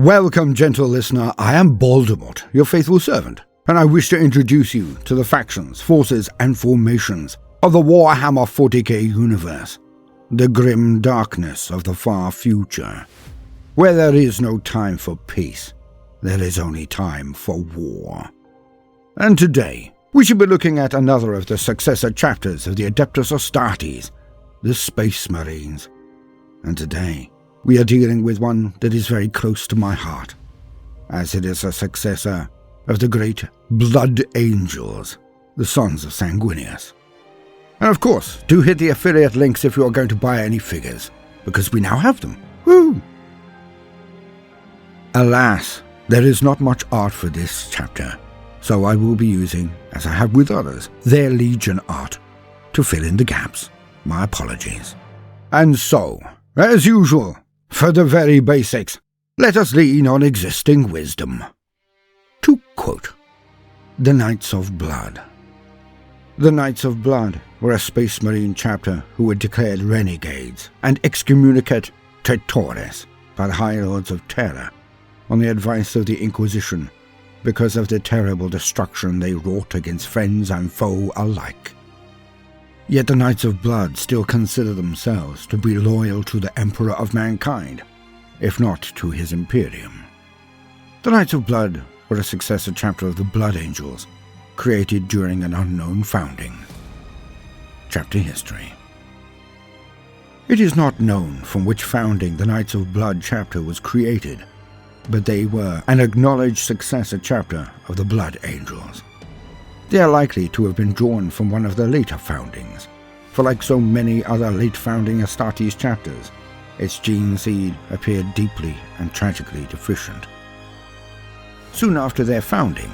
Welcome, gentle listener. I am Voldemort, your faithful servant, and I wish to introduce you to the factions, forces, and formations of the Warhammer 40k universe, the grim darkness of the far future. Where there is no time for peace, there is only time for war. And today, we should be looking at another of the successor chapters of the Adeptus Astartes, the Space Marines. And today, we are dealing with one that is very close to my heart, as it is a successor of the great Blood Angels, the Sons of Sanguinius. And of course, do hit the affiliate links if you are going to buy any figures, because we now have them. Woo! Alas, there is not much art for this chapter, so I will be using, as I have with others, their Legion art to fill in the gaps. My apologies. And so, as usual, for the very basics, let us lean on existing wisdom. To quote, the Knights of Blood. The Knights of Blood were a Space Marine chapter who were declared renegades and Excommunicate Traitoris by the High Lords of Terror on the advice of the Inquisition because of the terrible destruction they wrought against friends and foe alike. Yet the Knights of Blood still consider themselves to be loyal to the Emperor of Mankind, if not to his Imperium. The Knights of Blood were a successor chapter of the Blood Angels, created during an unknown founding. Chapter History. It is not known from which founding the Knights of Blood chapter was created, but they were an acknowledged successor chapter of the Blood Angels. They are likely to have been drawn from one of the later foundings, for like so many other late founding Astartes chapters, its gene seed appeared deeply and tragically deficient. Soon after their founding,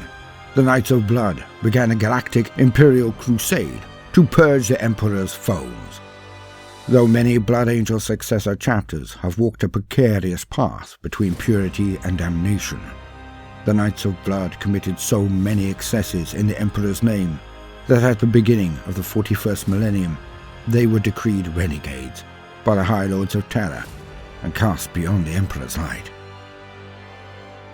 the Knights of Blood began a galactic imperial crusade to purge the Emperor's foes. Though many Blood Angel successor chapters have walked a precarious path between purity and damnation, the Knights of Blood committed so many excesses in the Emperor's name that at the beginning of the 41st millennium, they were decreed renegades by the High Lords of Terror and cast beyond the Emperor's light.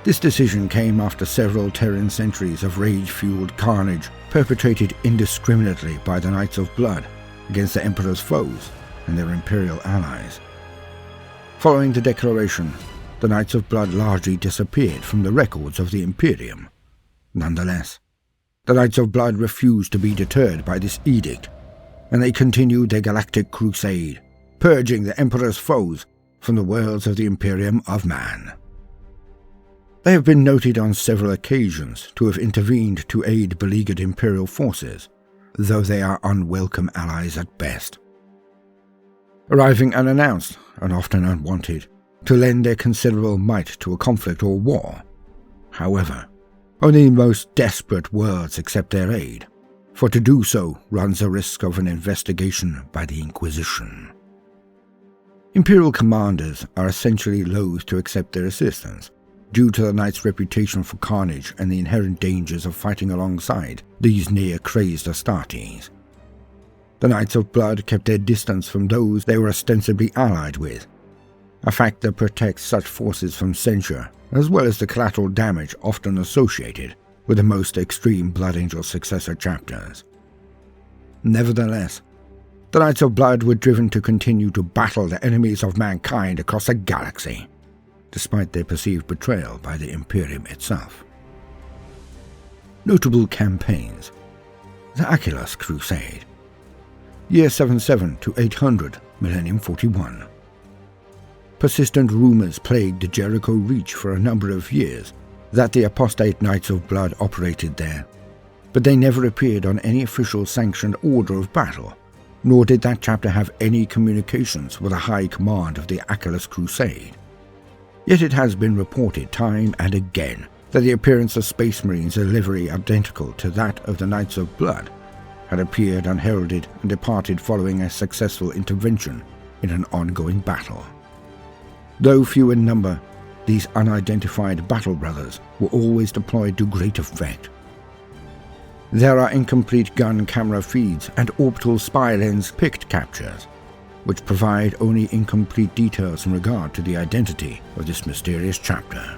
This decision came after several Terran centuries of rage-fueled carnage perpetrated indiscriminately by the Knights of Blood against the Emperor's foes and their Imperial allies. Following the declaration, the Knights of Blood largely disappeared from the records of the Imperium. Nonetheless, the Knights of Blood refused to be deterred by this edict, and they continued their galactic crusade, purging the Emperor's foes from the worlds of the Imperium of Man. They have been noted on several occasions to have intervened to aid beleaguered Imperial forces, though they are unwelcome allies at best. Arriving unannounced and often unwanted, to lend their considerable might to a conflict or war. However, only the most desperate worlds accept their aid, for to do so runs the risk of an investigation by the Inquisition. Imperial commanders are essentially loath to accept their assistance, due to the Knights' reputation for carnage and the inherent dangers of fighting alongside these near-crazed Astartes. The Knights of Blood kept their distance from those they were ostensibly allied with, a fact that protects such forces from censure, as well as the collateral damage often associated with the most extreme Blood Angel successor chapters. Nevertheless, the Knights of Blood were driven to continue to battle the enemies of mankind across the galaxy, despite their perceived betrayal by the Imperium itself. Notable campaigns: the Achilles Crusade, year 77 to 800, Millennium 41. Persistent rumors plagued the Jericho Reach for a number of years that the apostate Knights of Blood operated there, but they never appeared on any official sanctioned order of battle, nor did that chapter have any communications with the high command of the Achilles Crusade. Yet it has been reported time and again that the appearance of Space Marines in livery identical to that of the Knights of Blood had appeared unheralded and departed following a successful intervention in an ongoing battle. Though few in number, these unidentified battle brothers were always deployed to great effect. There are incomplete gun camera feeds and orbital spy lens pict captures, which provide only incomplete details in regard to the identity of this mysterious chapter.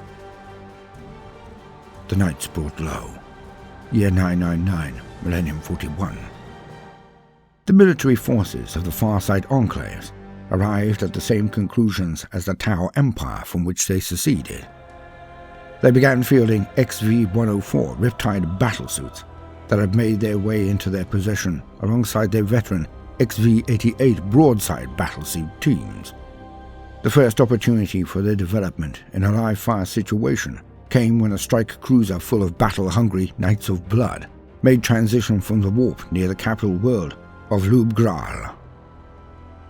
the Knights brought low. Year 999, Millennium 41. The military forces of the Farside Enclaves arrived at the same conclusions as the Tau Empire from which they seceded. They began fielding XV-104 Riptide battlesuits that had made their way into their possession alongside their veteran XV-88 broadside battlesuit teams. The first opportunity for their development in a live-fire situation came when a strike cruiser full of battle-hungry Knights of Blood made transition from the warp near the capital world of Lubgral.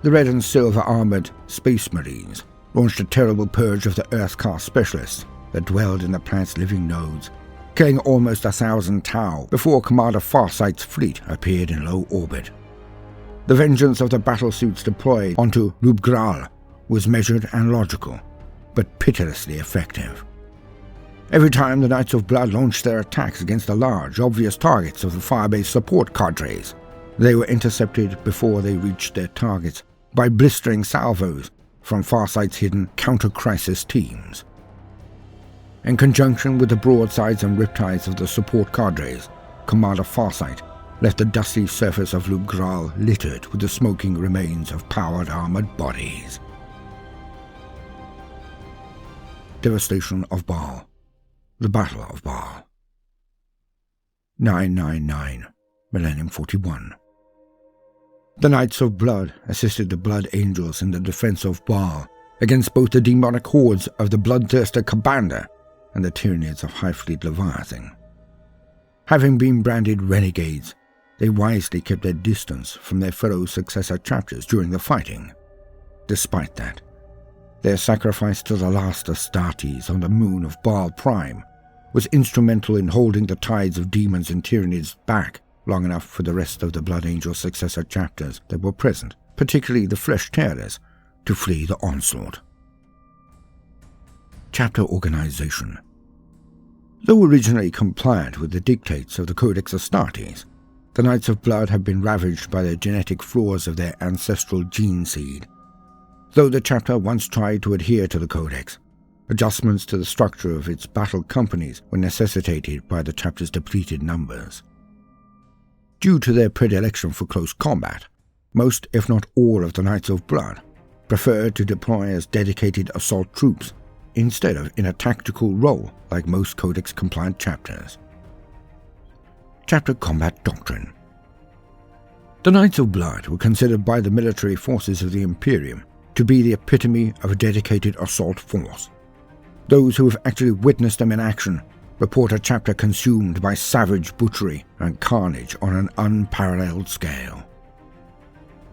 The red and silver armored Space Marines launched a terrible purge of the Earth-class specialists that dwelled in the planet's living nodes, killing almost 1,000 Tau before Commander Farsight's fleet appeared in low orbit. The vengeance of the battlesuits deployed onto Lubgral was measured and logical, but pitilessly effective. Every time the Knights of Blood launched their attacks against the large, obvious targets of the Firebase support cadres, they were intercepted before they reached their targets by blistering salvos from Farsight's hidden counter-crisis teams. In conjunction with the broadsides and riptides of the support cadres, Commander Farsight left the dusty surface of Lubgral littered with the smoking remains of powered armored bodies. Devastation of Baal. The Battle of Baal. 999, Millennium 41. The Knights of Blood assisted the Blood Angels in the defense of Baal against both the demonic hordes of the Bloodthirster Kabanda and the Tyranids of High Fleet Leviathan. Having been branded renegades, they wisely kept their distance from their fellow Successor Chapters during the fighting. Despite that, their sacrifice to the last Astartes on the moon of Baal Prime was instrumental in holding the tides of demons and Tyranids back long enough for the rest of the Blood Angel Successor Chapters that were present, particularly the Flesh Tearers, to flee the onslaught. Chapter Organization. Though originally compliant with the dictates of the Codex Astartes, the Knights of Blood have been ravaged by the genetic flaws of their ancestral gene seed. Though the chapter once tried to adhere to the Codex, adjustments to the structure of its battle companies were necessitated by the chapter's depleted numbers. Due to their predilection for close combat, most, if not all, of the Knights of Blood preferred to deploy as dedicated assault troops instead of in a tactical role like most Codex-compliant chapters. Chapter Combat Doctrine. The Knights of Blood were considered by the military forces of the Imperium to be the epitome of a dedicated assault force. Those who have actually witnessed them in action report a chapter consumed by savage butchery and carnage on an unparalleled scale.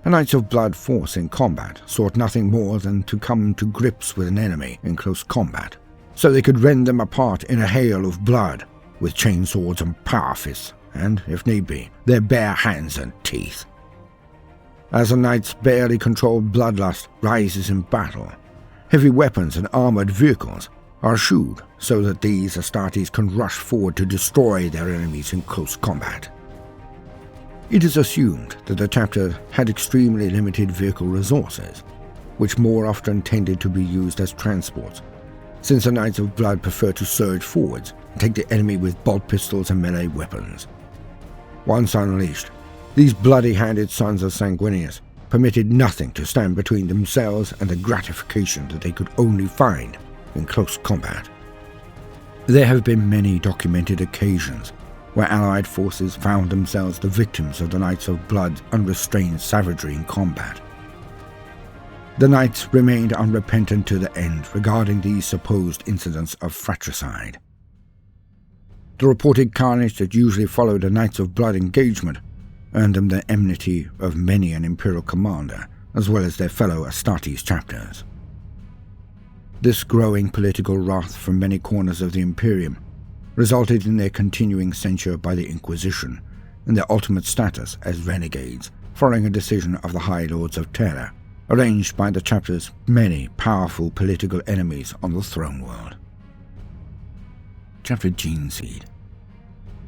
A Knights of Blood force in combat sought nothing more than to come to grips with an enemy in close combat, so they could rend them apart in a hail of blood with chainswords and power fists, and, if need be, their bare hands and teeth. As a knight's barely controlled bloodlust rises in battle, heavy weapons and armored vehicles are eschewed so that these Astartes can rush forward to destroy their enemies in close combat. It is assumed that the chapter had extremely limited vehicle resources, which more often tended to be used as transports, since the Knights of Blood prefer to surge forwards and take the enemy with bolt pistols and melee weapons. Once unleashed, these bloody-handed sons of Sanguinius permitted nothing to stand between themselves and the gratification that they could only find in close combat. There have been many documented occasions where Allied forces found themselves the victims of the Knights of Blood's unrestrained savagery in combat. The Knights remained unrepentant to the end regarding these supposed incidents of fratricide. The reported carnage that usually followed a Knights of Blood engagement earned them the enmity of many an Imperial commander, as well as their fellow Astartes chapters. This growing political wrath from many corners of the Imperium resulted in their continuing censure by the Inquisition and their ultimate status as renegades, following a decision of the High Lords of Terror, arranged by the chapter's many powerful political enemies on the throne world. Chapter Gene Seed.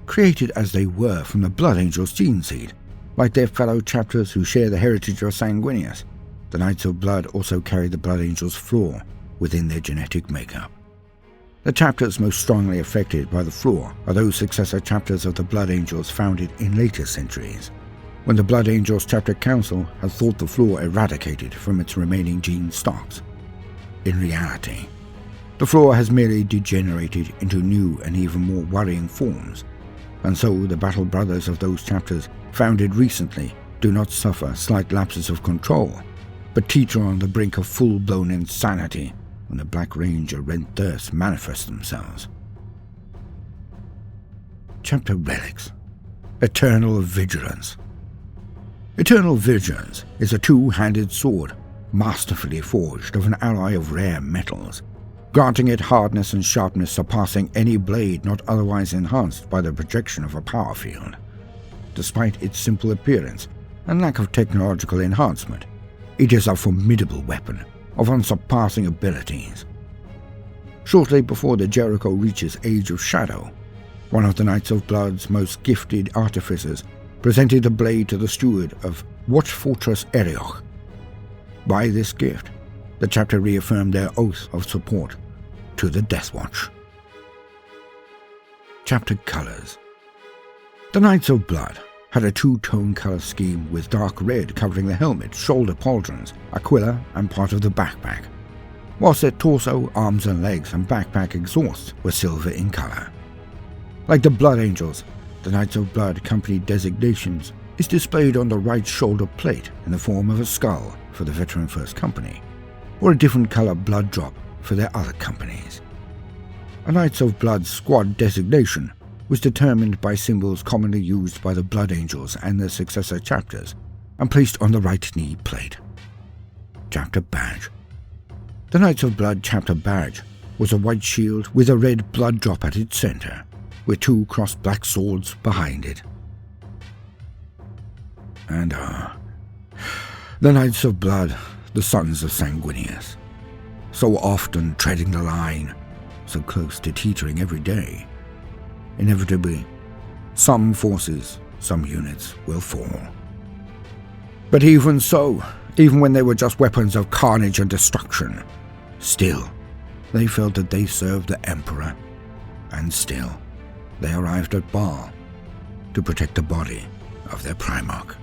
Created as they were from the Blood Angels' gene seed, like their fellow chapters who share the heritage of Sanguinius, the Knights of Blood also carry the Blood Angels' flaw within their genetic makeup. The chapters most strongly affected by the flaw are those successor chapters of the Blood Angels founded in later centuries, when the Blood Angels Chapter Council had thought the flaw eradicated from its remaining gene stocks. In reality, the flaw has merely degenerated into new and even more worrying forms, and so the battle brothers of those chapters founded recently do not suffer slight lapses of control, but teeter on the brink of full-blown insanity when the Black Ranger Rent Thirst manifest themselves. Chapter Relics. Eternal Vigilance. Eternal Vigilance is a two-handed sword, masterfully forged of an alloy of rare metals, granting it hardness and sharpness surpassing any blade not otherwise enhanced by the projection of a power field. Despite its simple appearance and lack of technological enhancement, it is a formidable weapon of unsurpassing abilities. Shortly before the Jericho reaches Age of Shadow, one of the Knights of Blood's most gifted artificers presented the blade to the steward of Watch Fortress Erioch. By this gift, the chapter reaffirmed their oath of support to the Death Watch. Chapter Colors. The Knights of Blood had a two-tone color scheme with dark red covering the helmet, shoulder pauldrons, aquila, and part of the backpack, whilst their torso, arms and legs and backpack exhausts were silver in color. Like the Blood Angels, the Knights of Blood company designations is displayed on the right shoulder plate in the form of a skull for the Veteran First Company, or a different color blood drop for their other companies. A Knights of Blood squad designation was determined by symbols commonly used by the Blood Angels and their successor chapters, and placed on the right knee plate. Chapter Badge. The Knights of Blood chapter badge was a white shield with a red blood drop at its center, with two crossed black swords behind it. And the Knights of Blood, the sons of Sanguinius, so often treading the line, so close to teetering every day. Inevitably, some forces, some units will fall. But even so, even when they were just weapons of carnage and destruction, still, they felt that they served the Emperor, and still, they arrived at Baal to protect the body of their Primarch.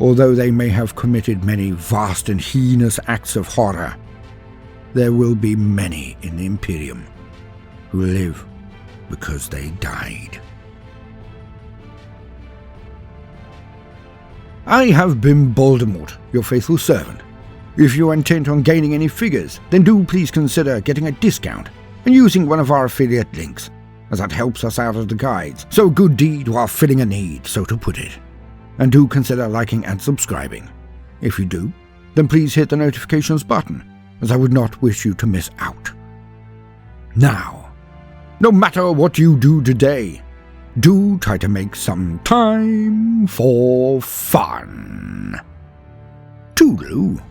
Although they may have committed many vast and heinous acts of horror, there will be many in the Imperium who live because they died. I have been Voldemort, your faithful servant. If you are intent on gaining any figures, then do please consider getting a discount and using one of our affiliate links, as that helps us out of the guides, so good deed while filling a need, so to put it. And do consider liking and subscribing. If you do, then please hit the notifications button, as I would not wish you to miss out. Now, no matter what you do today, do try to make some time for fun. Toodaloo.